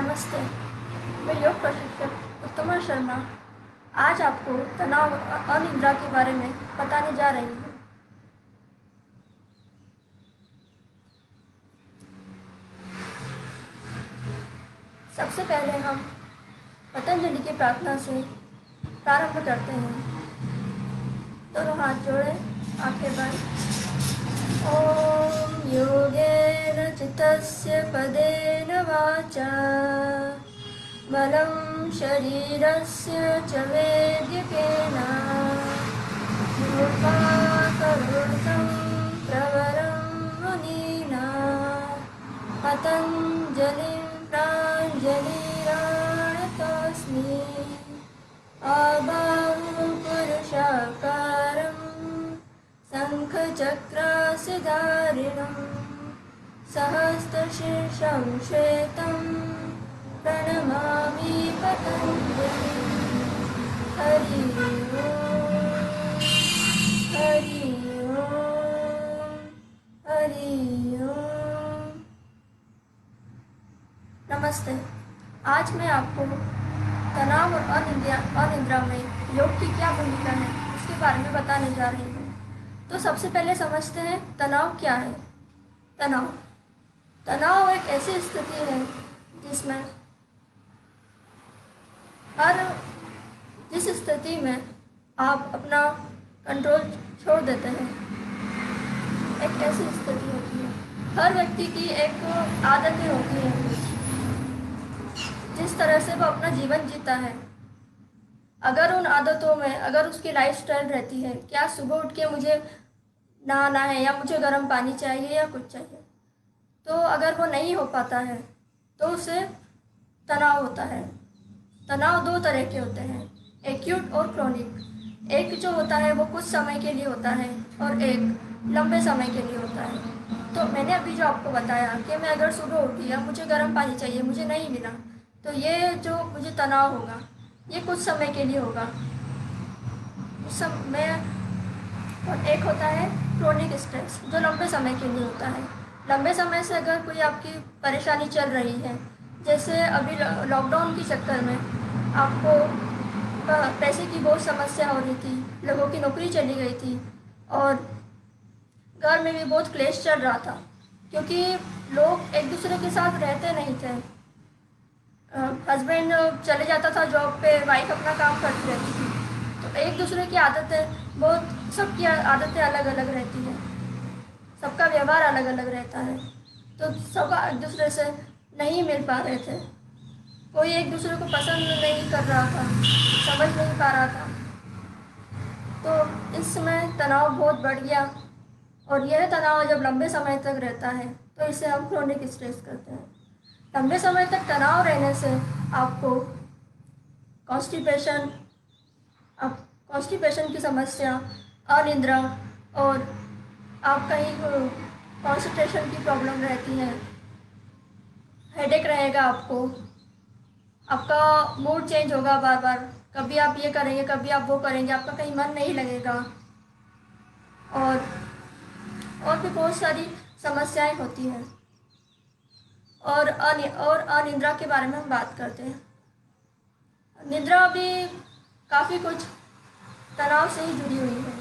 नमस्ते, मैं योग प्रशिक्षक उत्तमा शर्मा आज आपको तनाव अनिद्रा के बारे में बताने जा रही हूँ। सबसे पहले हम पतंजलि की प्रार्थना से प्रारंभ करते हैं। दोनों हाथ जोड़े, आंखें बंद। ओम योगेन चित्तस्य पदेन वाचा बलं शरीरस्य च वेद्यकेन योगाकरोतं प्रवरं मुनीना पतञ्जलिं प्राञ्जलिराणतोऽस्मि आबाहुं पुरुषाकारं शङ्खचक्रसिधारिणं सहस्रशीर्षं श्वेतं प्रणमामि पतञ्जलिं। हरि ओम, हरि ओम, हरि ओम। नमस्ते, आज मैं आपको तनाव और अनिद्रा में योग की क्या भूमिका है उसके बारे में बताने जा रही हूँ। तो सबसे पहले समझते हैं तनाव क्या है। तनाव एक ऐसी स्थिति है जिसमें जिस स्थिति में आप अपना कंट्रोल छोड़ देते हैं, एक ऐसी स्थिति होती है। हर व्यक्ति की एक आदतें होती हैं, जिस तरह से वो अपना जीवन जीता है। अगर उन आदतों में उसकी लाइफस्टाइल रहती है, क्या सुबह उठ के मुझे नहाना है या मुझे गर्म पानी चाहिए या कुछ चाहिए, तो अगर वो नहीं हो पाता है तो उसे तनाव होता है। तनाव दो तरह के होते हैं, एक्यूट और क्रोनिक। एक जो होता है वो कुछ समय के लिए होता है और एक लंबे समय के लिए होता है। तो मैंने अभी जो आपको बताया कि मैं अगर सुबह उठी या मुझे गर्म पानी चाहिए, मुझे नहीं मिला, तो ये जो मुझे तनाव होगा ये कुछ समय के लिए होगा, उस समय। और एक होता है क्रोनिक स्ट्रेस, जो लंबे समय के लिए होता है। लंबे समय से अगर कोई आपकी परेशानी चल रही है, जैसे अभी लॉकडाउन के चक्कर में आपको पैसे की बहुत समस्या हो रही थी, लोगों की नौकरी चली गई थी और घर में भी बहुत क्लेश चल रहा था, क्योंकि लोग एक दूसरे के साथ रहते नहीं थे। हस्बैंड चले जाता था जॉब पे, वाइफ अपना काम करती रहती थी, तो एक दूसरे की आदतें सबकी आदतें अलग अलग रहती हैं, सबका व्यवहार अलग अलग रहता है, तो सब एक दूसरे से नहीं मिल पा रहे थे। कोई एक दूसरे को पसंद नहीं कर रहा था, समझ नहीं पा रहा था। तो इस समय तनाव बहुत बढ़ गया, और यह तनाव जब लंबे समय तक रहता है तो इसे हम क्रोनिक स्ट्रेस कहते हैं। लंबे समय तक तनाव रहने से आपको कॉन्स्टिपेशन की समस्या, अनिद्रा और आप कहीं कॉन्सेंट्रेशन की प्रॉब्लम रहती है, हेडेक रहेगा आपको, आपका मूड चेंज होगा बार बार, कभी आप ये करेंगे कभी आप वो करेंगे, आपका कहीं मन नहीं लगेगा, और भी बहुत सारी समस्याएं होती हैं। और अनिद्रा के बारे में हम बात करते हैं। निद्रा भी काफ़ी कुछ तनाव से ही जुड़ी हुई है।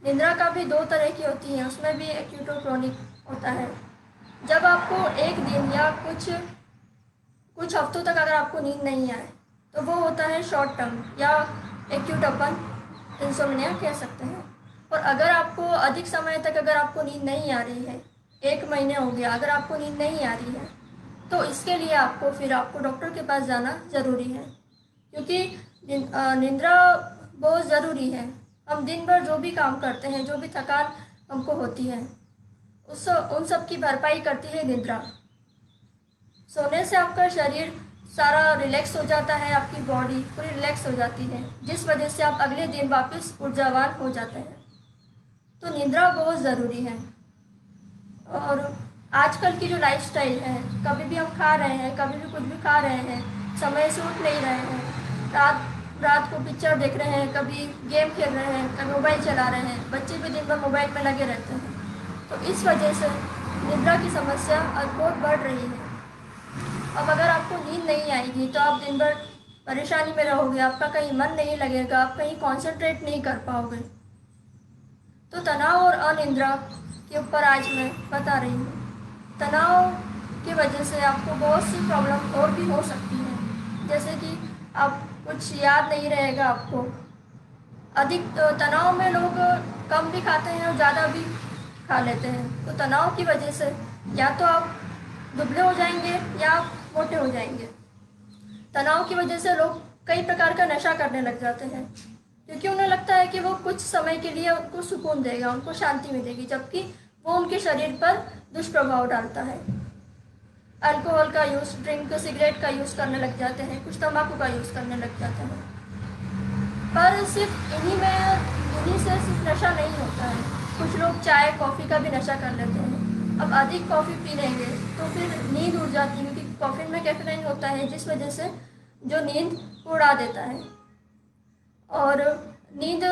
निद्रा का भी दो तरह की होती है, उसमें भी एक्यूट और क्रोनिक होता है। जब आपको एक दिन या कुछ हफ्तों तक अगर आपको नींद नहीं आए तो वो होता है शॉर्ट टर्म या एक्यूट अपन इंसोम्निया कह सकते हैं। और अगर आपको अधिक समय तक अगर आपको नींद नहीं आ रही है, 1 महीने हो गया अगर आपको नींद नहीं आ रही है, तो इसके लिए आपको डॉक्टर के पास जाना ज़रूरी है, क्योंकि निद्रा बहुत ज़रूरी है। हम दिन भर जो भी काम करते हैं, जो भी थकान हमको होती है, उन सब की भरपाई करती है निद्रा। सोने से आपका शरीर सारा रिलैक्स हो जाता है, आपकी बॉडी पूरी रिलैक्स हो जाती है, जिस वजह से आप अगले दिन वापस ऊर्जावान हो जाते हैं। तो निद्रा बहुत ज़रूरी है। और आजकल की जो लाइफस्टाइल है, कभी भी हम खा रहे हैं, कभी भी कुछ भी खा रहे हैं, समय से उठ नहीं रहे हैं, रात को पिक्चर देख रहे हैं, कभी गेम खेल रहे हैं, कभी मोबाइल चला रहे हैं, बच्चे भी दिन भर मोबाइल में लगे रहते हैं। तो इस वजह से निद्रा की समस्या आज बहुत बढ़ रही है। अब अगर आपको नींद नहीं आएगी तो आप दिन भर परेशानी में रहोगे, आपका कहीं मन नहीं लगेगा, आप कहीं कंसंट्रेट नहीं कर पाओगे। तो तनाव और अनिद्रा के ऊपर आज मैं बता रही हूँ। तनाव की वजह से आपको बहुत सी प्रॉब्लम और भी हो सकती हैं, जैसे कि आप कुछ याद नहीं रहेगा आपको। अधिक तनाव में लोग कम भी खाते हैं और ज़्यादा भी खा लेते हैं। तो तनाव की वजह से या तो आप दुबले हो जाएंगे या आप मोटे हो जाएंगे। तनाव की वजह से लोग कई प्रकार का नशा करने लग जाते हैं, क्योंकि उन्हें लगता है कि वो कुछ समय के लिए उनको सुकून देगा, उनको शांति मिलेगी, जबकि वो उनके शरीर पर दुष्प्रभाव डालता है। अल्कोहल का यूज़, ड्रिंक, सिगरेट का यूज़ करने लग जाते हैं, कुछ तंबाकू का यूज़ करने लग जाते हैं। पर सिर्फ इन्हीं से सिर्फ नशा नहीं होता है। कुछ लोग चाय कॉफ़ी का भी नशा कर लेते हैं। अब अधिक कॉफ़ी पी लेंगे तो फिर नींद उड़ जाती है, क्योंकि कॉफ़ी में कैफीन होता है, जिस वजह से जो नींद उड़ा देता है। और नींद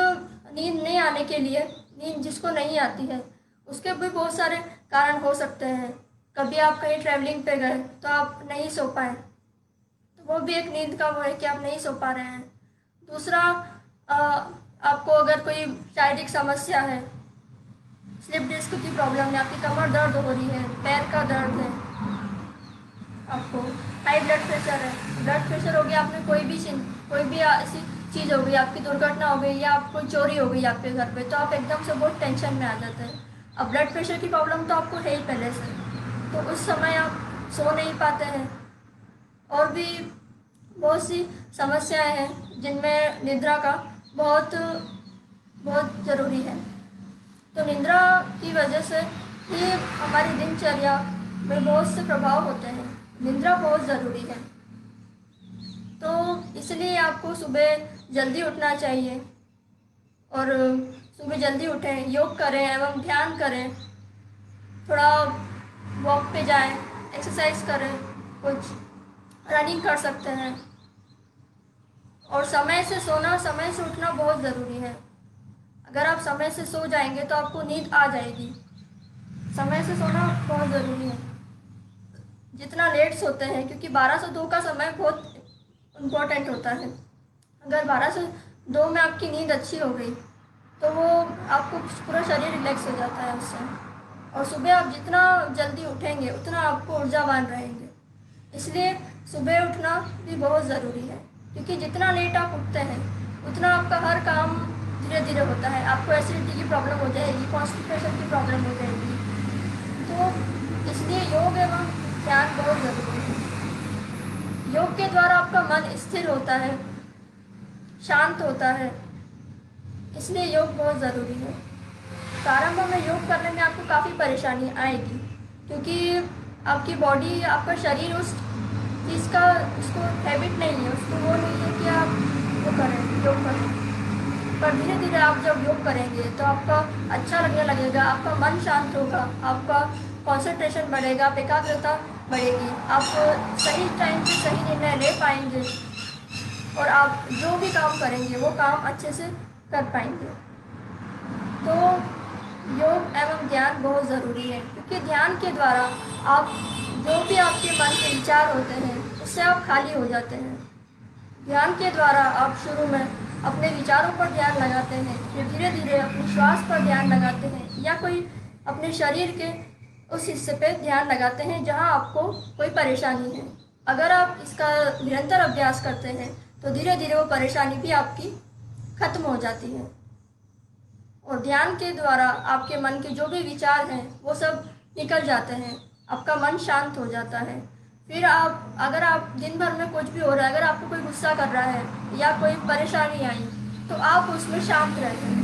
नींद नहीं आने के लिए, नींद जिसको नहीं आती है उसके भी बहुत सारे कारण हो सकते हैं। कभी आप कहीं ट्रैवलिंग पे गए तो आप नहीं सो पाए, तो वो भी एक नींद का वो है कि आप नहीं सो पा रहे हैं। दूसरा, आपको अगर कोई शारीरिक समस्या है, स्लिप डिस्क की प्रॉब्लम है, आपकी कमर दर्द हो रही है, पैर का दर्द है, आपको हाई ब्लड प्रेशर है, ब्लड प्रेशर हो गया, आपने कोई भी ऐसी चीज़ हो गई, आपकी दुर्घटना हो गई या कोई चोरी हो गई आपके घर पे, तो आप एकदम से बहुत टेंशन में आ जाते हैं। अब ब्लड प्रेशर की प्रॉब्लम तो आपको है ही पहले से, तो उस समय आप सो नहीं पाते हैं। और भी बहुत सी समस्याएं हैं जिनमें निद्रा का बहुत बहुत ज़रूरी है। तो निद्रा की वजह से ही हमारी दिनचर्या में बहुत से प्रभाव होते हैं। निद्रा बहुत ज़रूरी है, तो इसलिए आपको सुबह जल्दी उठना चाहिए और सुबह जल्दी उठें, योग करें एवं ध्यान करें, थोड़ा वॉक पे जाएं, एक्सरसाइज करें, कुछ रनिंग कर सकते हैं। और समय से सोना, समय से उठना बहुत ज़रूरी है। अगर आप समय से सो जाएंगे तो आपको नींद आ जाएगी। समय से सोना बहुत ज़रूरी है। जितना लेट सोते हैं, क्योंकि 12 से 2 का समय बहुत इम्पोर्टेंट होता है। अगर 12 से 2 में आपकी नींद अच्छी हो गई तो वो आपको पूरा शरीर रिलैक्स हो जाता है उससे। और सुबह आप जितना जल्दी उठेंगे उतना आपको ऊर्जावान रहेंगे। इसलिए सुबह उठना भी बहुत ज़रूरी है, क्योंकि जितना लेट आप उठते हैं उतना आपका हर काम धीरे धीरे होता है। आपको एसिडिटी की प्रॉब्लम हो जाएगी, कॉन्स्टिपेशन की प्रॉब्लम हो जाएगी। तो इसलिए योग एवं ध्यान बहुत ज़रूरी है। योग के द्वारा आपका मन स्थिर होता है, शांत होता है, इसलिए योग बहुत ज़रूरी है। प्रारंभ में योग करने में आपको काफ़ी परेशानी आएगी, क्योंकि आपकी बॉडी, आपका शरीर उस चीज़ का, उसको हैबिट नहीं है, उसको वो नहीं है कि आप वो करें, योग करें। पर धीरे धीरे आप जब योग करेंगे तो आपका अच्छा लगने लगेगा, आपका मन शांत होगा, आपका कंसंट्रेशन बढ़ेगा, आप एकाग्रता बढ़ेगी, आप सही टाइम पे सही निर्णय ले पाएंगे और आप जो भी काम करेंगे वो काम अच्छे से कर पाएंगे। तो योग एवं ध्यान बहुत ज़रूरी है, क्योंकि ध्यान के द्वारा आप जो भी आपके मन के विचार होते हैं उससे आप खाली हो जाते हैं। ध्यान के द्वारा आप शुरू में अपने विचारों पर ध्यान लगाते हैं, फिर धीरे धीरे अपने श्वास पर ध्यान लगाते हैं, या कोई अपने शरीर के उस हिस्से पे ध्यान लगाते हैं जहां आपको कोई परेशानी है। अगर आप इसका निरंतर अभ्यास करते हैं तो धीरे धीरे वो परेशानी भी आपकी खत्म हो जाती है। और ध्यान के द्वारा आपके मन के जो भी विचार हैं वो सब निकल जाते हैं, आपका मन शांत हो जाता है। फिर आप, अगर आप दिन भर में कुछ भी हो रहा है, अगर आपको कोई गुस्सा कर रहा है या कोई परेशानी आई, तो आप उसमें शांत रहते हैं,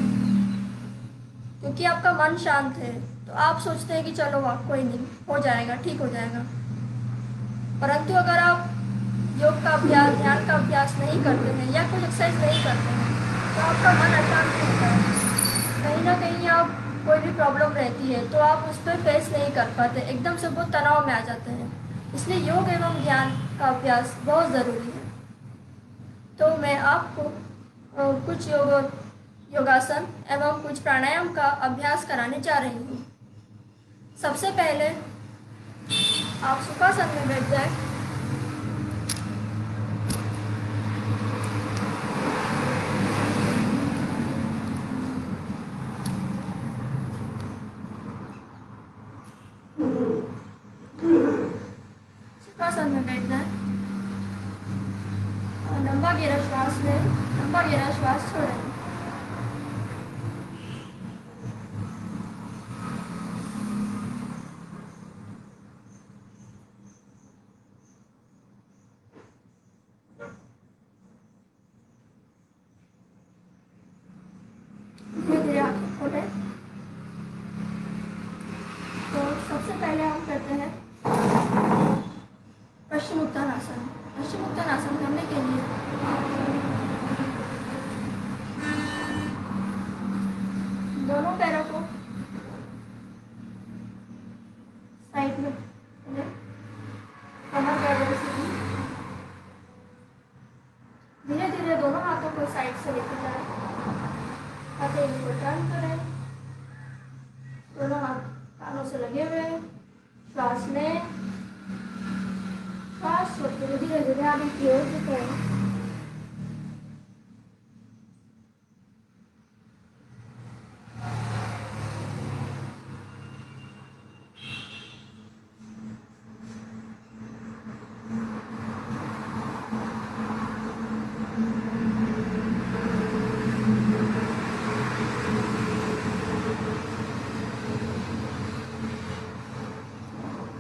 क्योंकि आपका मन शांत है। तो आप सोचते हैं कि चलो वाह, कोई नहीं, हो जाएगा, ठीक हो जाएगा। परंतु अगर आप योग का अभ्यास, ध्यान का अभ्यास नहीं करते हैं या कुछ एक्सरसाइज नहीं करते हैं तो आपका मन अशांत रहता है। कहीं ना कहीं आप, कोई भी प्रॉब्लम रहती है तो आप उस पर फेस नहीं कर पाते, एकदम से बहुत तनाव में आ जाते हैं। इसलिए योग एवं ध्यान का अभ्यास बहुत ज़रूरी है। तो मैं आपको कुछ योगासन एवं कुछ प्राणायाम का अभ्यास कराने जा रही हूँ। सबसे पहले आप सुखासन में बैठ जाएं। गहरा श्वास लें, लंबा गहरा श्वास छोड़ें। धीरे धीरे आंखें खोलें। तो सबसे पहले हम करते हैं पश्चिमोत्तानासन। पश्चिमोत्तानासन करने के लिए दोनों पैरों को साइड में लें, कमर बराबर से धीरे धीरे दोनों हाथों को साइड से लेकर जाएं, हथेली को टर्न करें, दोनों हाथ कानों से लगे हुए, श्वास लें, श्वास छोड़ते हुए धीरे धीरे आगे की ओर झुकें।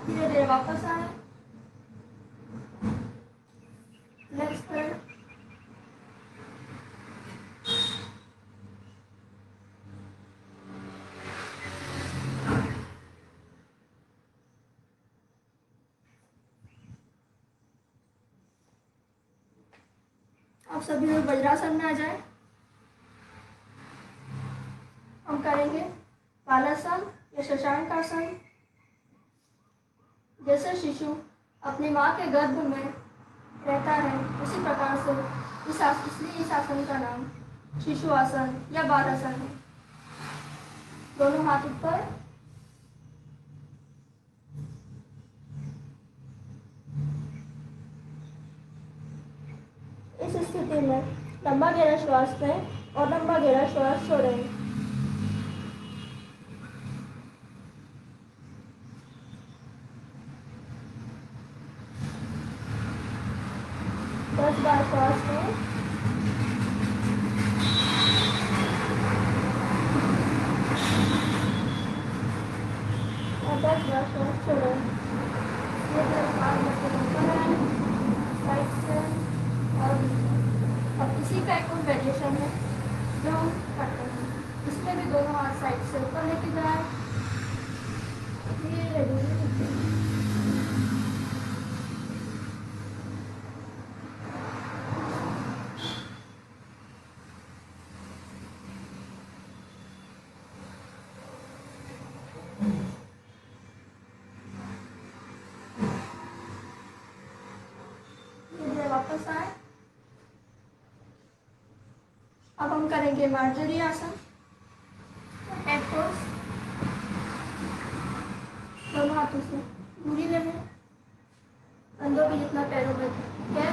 धीरे धीरे वापस आए, लेग्स पर आप सभी लोग वज्रासन में आ जाए। हम करेंगे बालासन या शशांक आसन। जैसे शिशु अपनी माँ के गर्भ में रहता है, उसी प्रकार से इसलिए इस आसन का नाम शिशु आसन या बालासन है। दोनों हाथ ऊपर, इस स्थिति में लंबा गहरा श्वास लें और लंबा गहरा श्वास छोड़ें। 10 बार श्वास लें, और 10 बार श्वास छोड़ें। ये 10 बार साइड से और अब इसी का एक और वेरिएशन है जो हम करते हैं। इसमें भी दोनों हाथ साइड से ऊपर लेके जाए, धीरे धीरे वापस आए। अब हम करेंगे मार्जरी आसन। हेड पोज, दोनों हाथों से दूरी लेंगे, कंधों के जितना पैरों में है।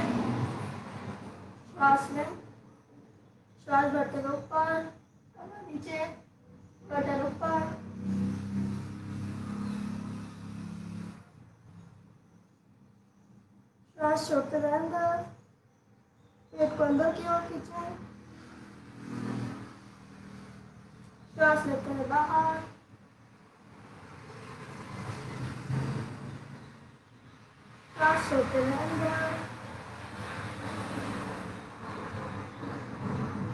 श्वास लें, श्वास भरते हुए ऊपर, कमर नीचे, गर्दन ऊपर, श्वास छोड़ते हुए अंदर, पेट को अंदर की ओर खींचें, श्वास लेते हुए बाहर, श्वास छोड़ते हुए अंदर,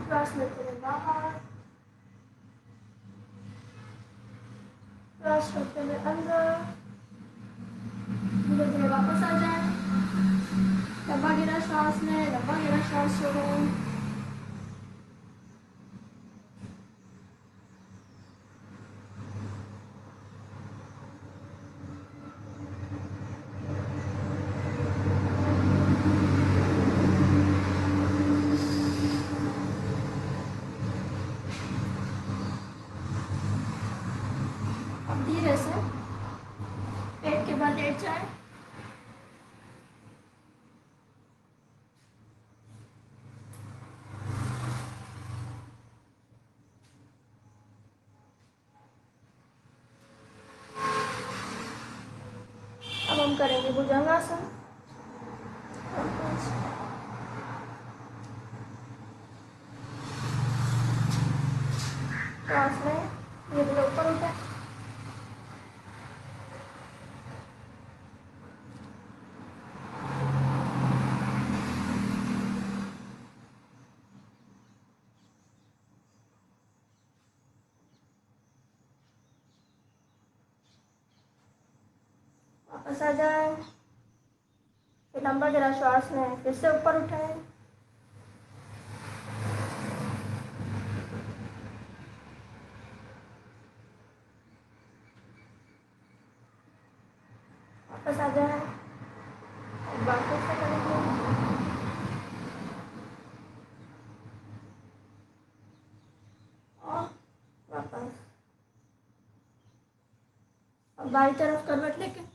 श्वास लेते हुए बाहर, श्वास छोड़ते हुए अंदर। धीरे धीरे वापस आ जाए, लंबा गहरा श्वास लें, लंबा गहरा श्वास छोड़ें। अब धीरे से पेट के बल लेट जाए, अब हम करेंगे भुजंगासन। श्वास लें, धीरे धीरे ऊपर उठें। वापस आ जाए, फिर लंबा गहरा श्वास लें, फिर से ऊपर उठाएं। वापस आ जाए, एक बार फिर से करेंगे। और वापस। अब बाई तरफ करवट लेके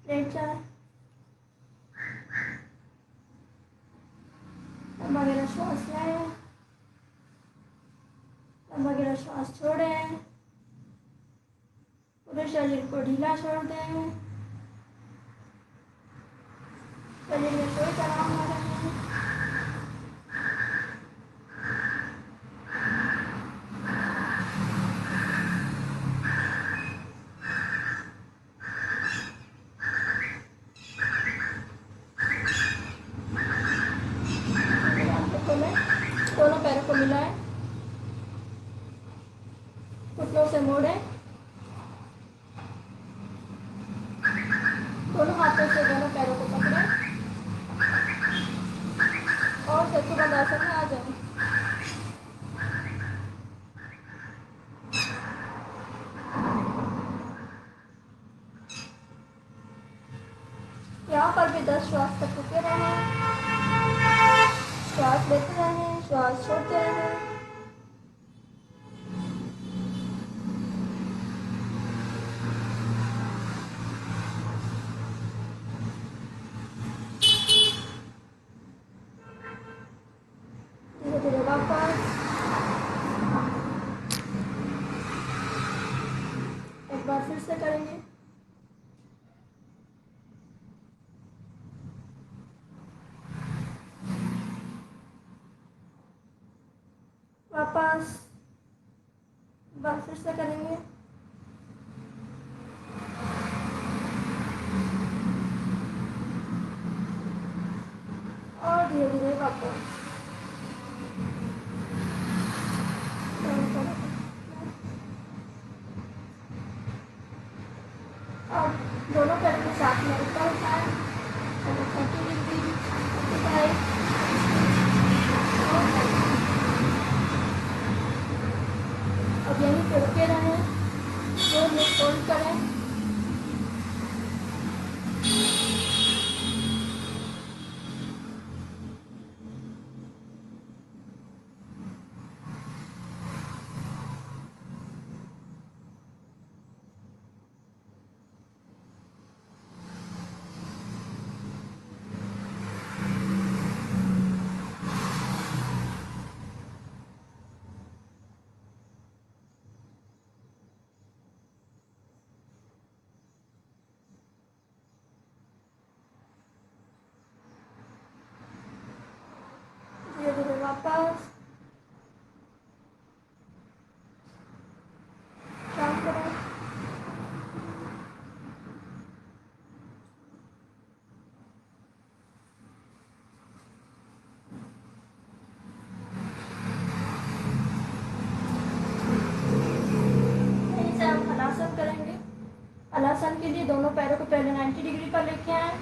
लेट जाए, लंबा गहरा श्वास लें, लंबा गहरा श्वास छोड़ें, पूरे शरीर को ढीला छोड़ दें, शरीर में कोई तनाव न रहे। दोनों पैरों को मिलाएं, घुटनों से मोड़ें, दोनों हाथों से दोनों पैरों को पकड़ें और सेतुबंध आसन में आ जाएं। यहाँ पर भी 10 श्वास तक रुके रहें, श्वास लेते रहें, श्वास छोड़ते रहें। धीरे धीरे वापस, एक बार फिर से करेंगे। वापस, एक बार फिर से करेंगे। और धीरे धीरे वापस। अब दोनों पैर को साथ में ऊपर उठाएं, 30 डिग्री उठाएं और अब यहीं पे रुके रहें, जो होल्ड करें। धीरे धीरे वापस, शांत करें। यहीं से हम हलासन करेंगे। हलासन के लिए दोनों पैरों को पहले 90 डिग्री पर लेके आए,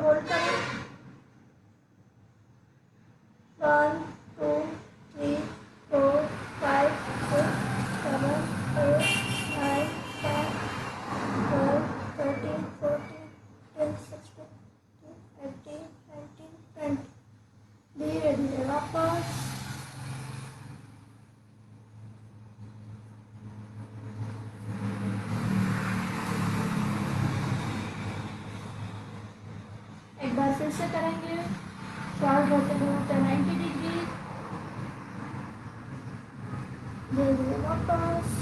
होल्ड करें। 1 2 3 4 5 6 7 8 9 10 12 13 14 15 16 18 19 20। धीरे धीरे वापस, बार फिर से करेंगे। श्वास भरते हुए 90 डिग्री, धीरे धीरे वापस।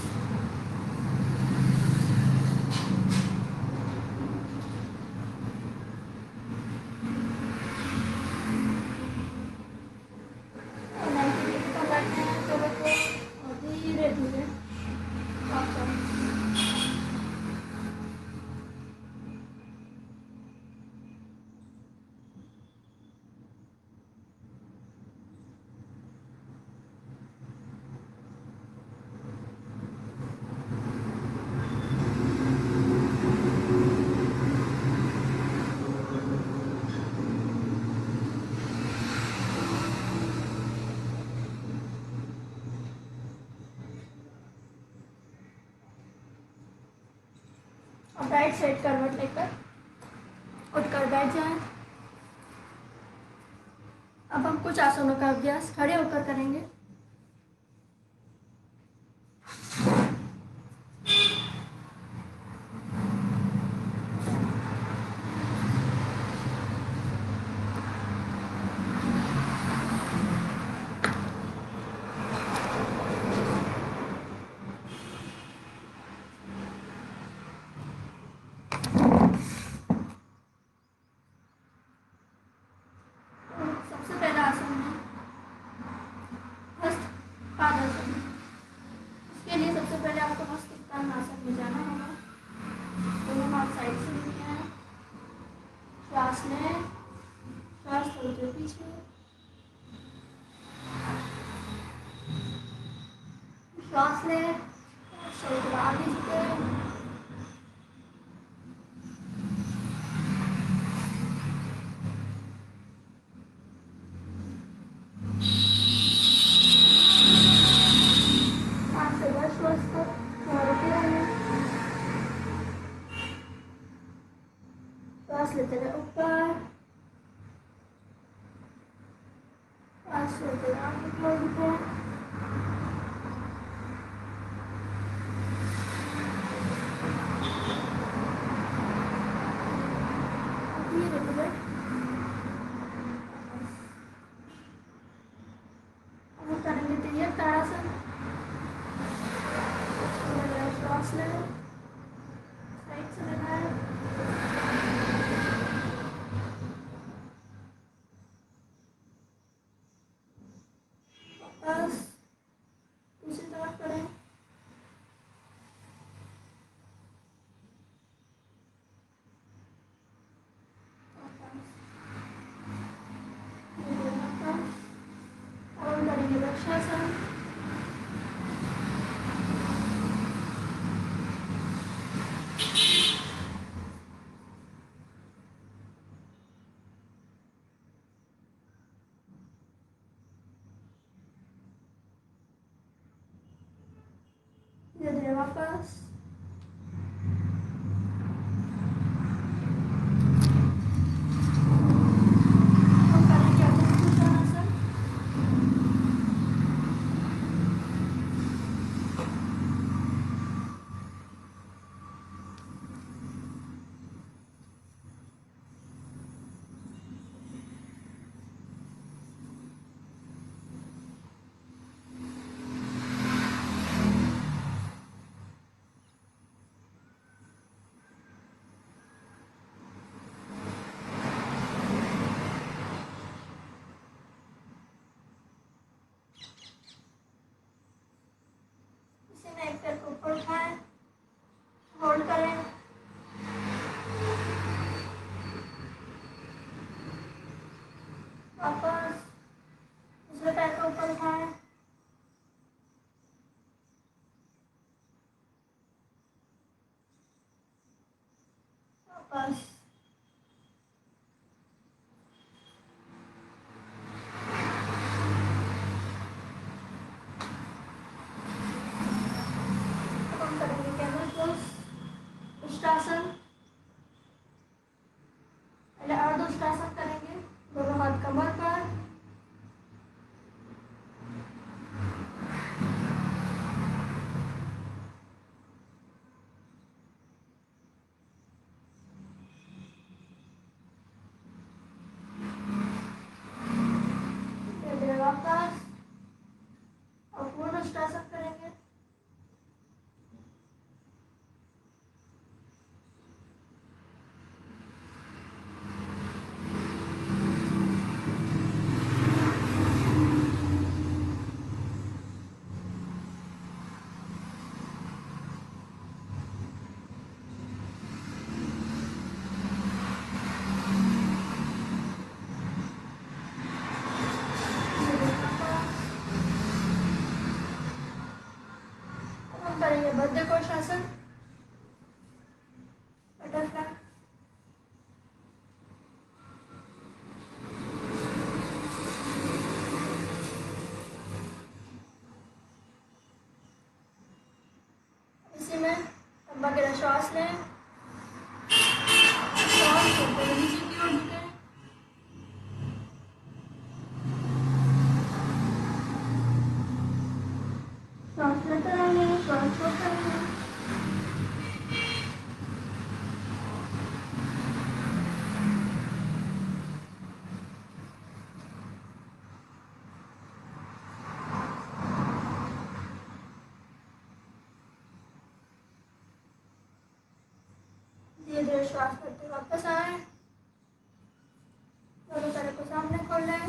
धीरे धीरे वापस। अब राइट साइड करवट लेकर उठकर बैठ जाएं। अब हम कुछ आसनों का अभ्यास खड़े होकर करेंगे। सबसे पहला आसन है हस्त पादासन। इसके लिए सबसे पहले आपको हस्त उत्तान आसन में जाना होगा। दोनों हाथ साइड से लेके आए, श्वास लें, श्वास छोड़ते पीछे, श्वास लें, शरीर आगे झुके, श्वास लेते रहे ऊपर, श्वास छोड़ते रहे आगे की ओर झुके, धीरे धीरे अब करेंगे तिर्यक ताड़ासन। श्वास लें, साइड से लेना है, वापस दूसरी तरफ करें, और करेंगे वृक्षासन। धीरे धीरे वापस, हम करेंगे अभ्युत्थानासन। इसी में एक पैर को ऊपर उठाएं, होल्ड करें, वापस दूसरे पैर को ऊपर उठाएं, वापस। अब हम करेंगे कैमल पोज, उष्ट्रासन। पहले अर्ध उष्ट्रासन करेंगे, दोनों हाथ कमर पर, लें, श्वास को नीचे की ओर झुकें, श्वास लेते रहेंगे, श्वास छोड़ते रहेंगे। धीरे धीरे श्वास करते वापस आए, दोनों पैरों को सामने खोल लें,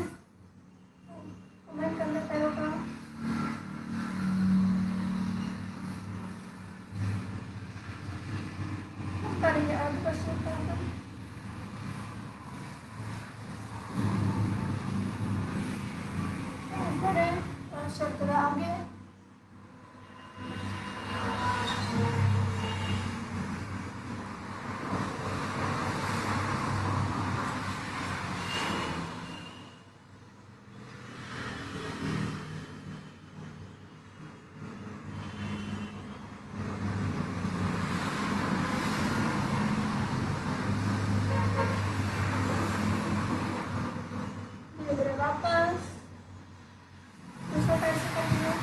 कमर के अंदर पैरों का, करेंगे आगे का शेप बनाकर, बढ़े, श्वास छोड़ते हुए आगे, धीरे धीरे वापस दूसरा पैर से करेंगे,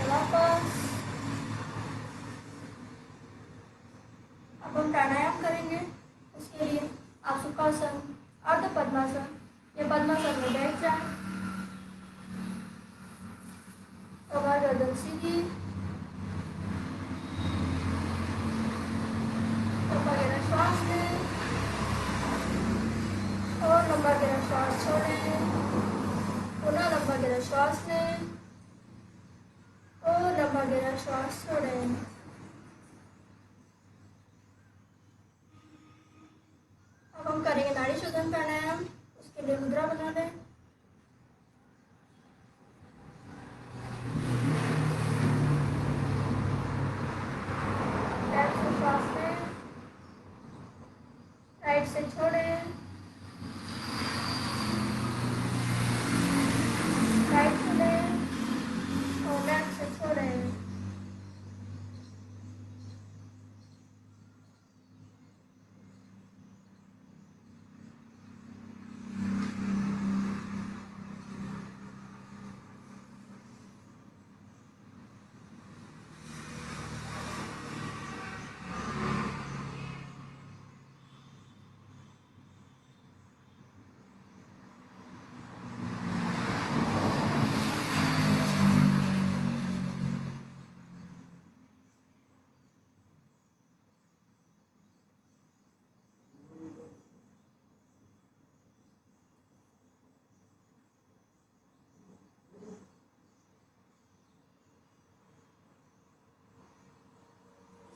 वापस। अब हम प्राणायाम करेंगे, उसके लिए आप सुखासन, अर्ध पद्मासन या पद्मासन में बैठ जाए, कमर गर्दन सीधी, लंबा गहरा श्वास लें और लंबा गहरा श्वास छोड़ें, पुनः लंबा गहरा श्वास लें और लंबा गहरा श्वास छोड़ें। अब हम करेंगे नाड़ी शोधन प्राणायाम, उसके लिए मुद्रा बना लें, लेफ्ट से श्वास लें, राइट से छोड़ें, राइट से लें और लेफ्ट से छोड़ें।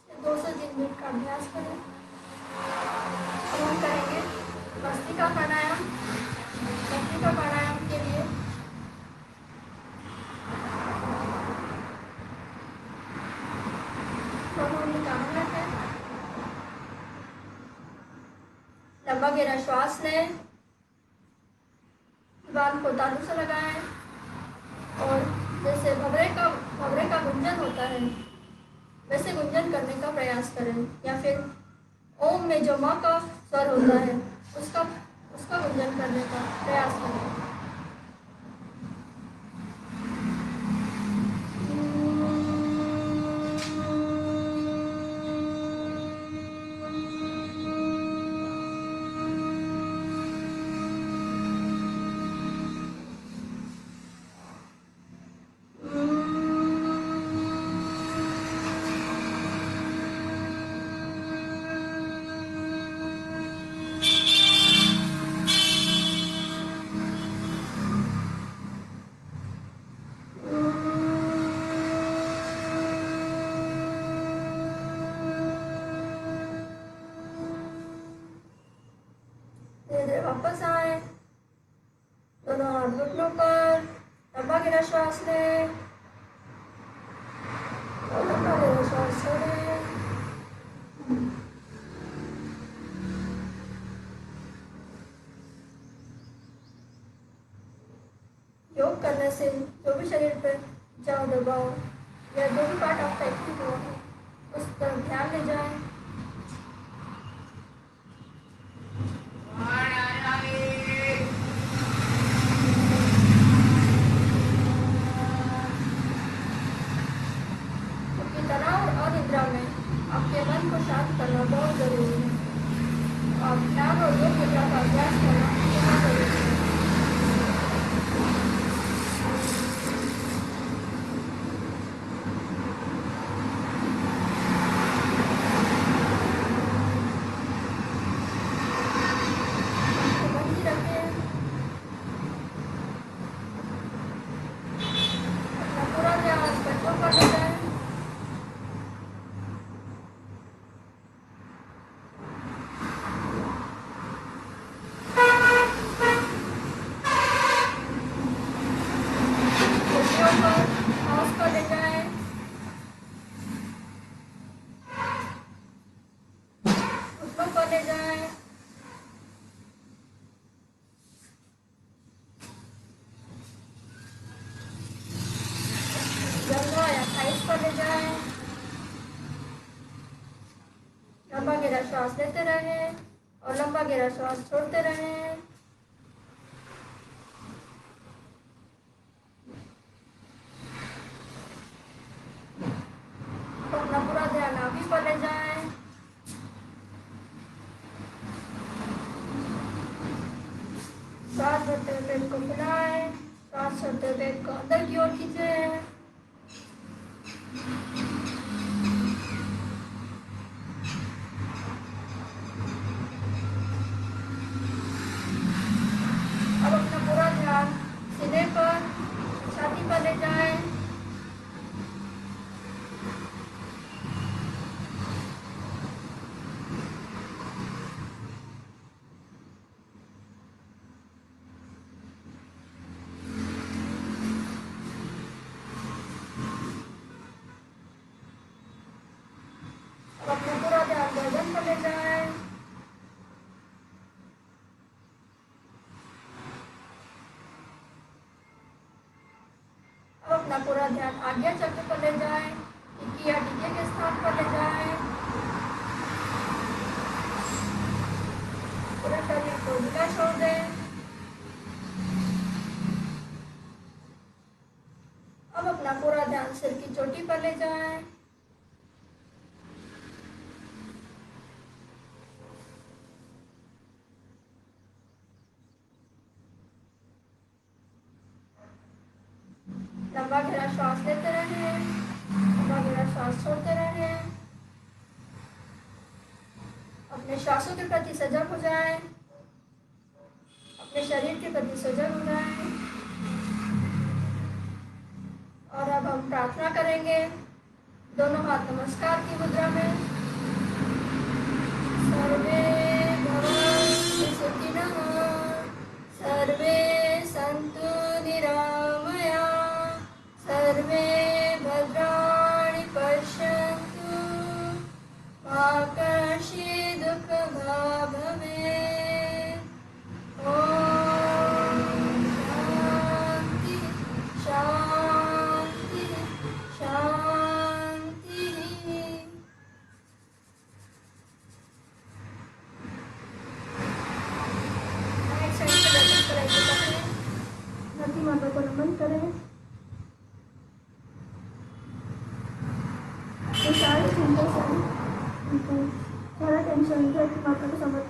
दो से 3 मिनट का अभ्यास करें। अब हम करेंगे भस्त्रिका प्राणायाम। भस्त्रिका प्राणायाम के लिए दोनों निकाल रखें, लंबा गहरा श्वास लें, जुबान को तालू से लगाएं और जैसे भवरे का गुंजन होता है वैसे गुंजन करने का प्रयास करें, या फिर ओम में जो माँ का स्वर होता है उसका गुंजन करने का प्रयास करें। श्वास लें और लंबा गहरा श्वास छोड़ें। योग करने से जो भी शरीर पर जाओ दबाओ या जो भी पार्ट आपका एक्टिव हुआ है उस पर ध्यान ले जाएं। क्योंकि तनाव और निद्रा में आपके मन को शांत करना बहुत जरूरी है। आप ध्यान और योग मुद्रा का अभ्यास करना बहुत जरूरी है। लंबा गहरा श्वास लेते रहें और लंबा गहरा श्वास छोड़ते रहें। तो अपना पूरा ध्यान नाभि पर ले जाएं। श्वास भरते हुए पेट को फुलाएं, श्वास छोड़ते हुए पेट को अंदर की ओर खींचें। अब अपना पूरा ध्यान सीने पर, छाती पर ले जाएं। अब अपना पूरा ध्यान गर्दन पर ले जाएं। अब अपना पूरा ध्यान आज्ञा चक्र पर ले जाएं, टिकी या टीके के स्थान पर ले जाएं। पूरे शरीर को ढीला छोड़ दें। अब अपना पूरा ध्यान सिर की चोटी पर ले जाएं। लंबा गहरा श्वास लेते रहें, लंबा गहरा श्वास छोड़ते रहें। अपने श्वासों के प्रति सजग हो जाएं, अपने शरीर के प्रति सजग हो जाएं। और अब हम प्रार्थना करेंगे दोनों हाथ नमस्कार की मुद्रा में। सर्वे भवन्तु सुखिनः, सर्वे सन्तु निरामयाः, सर्वे भद्राणि पश्यन्तु, मा कश्चित् दुःखभाग् भवेत्। ॐ शान्तिः शान्तिः शान्तिः। धरती माता को नमन करें। सारे चिंता से सारा टेंशन धरती माता को समर्पित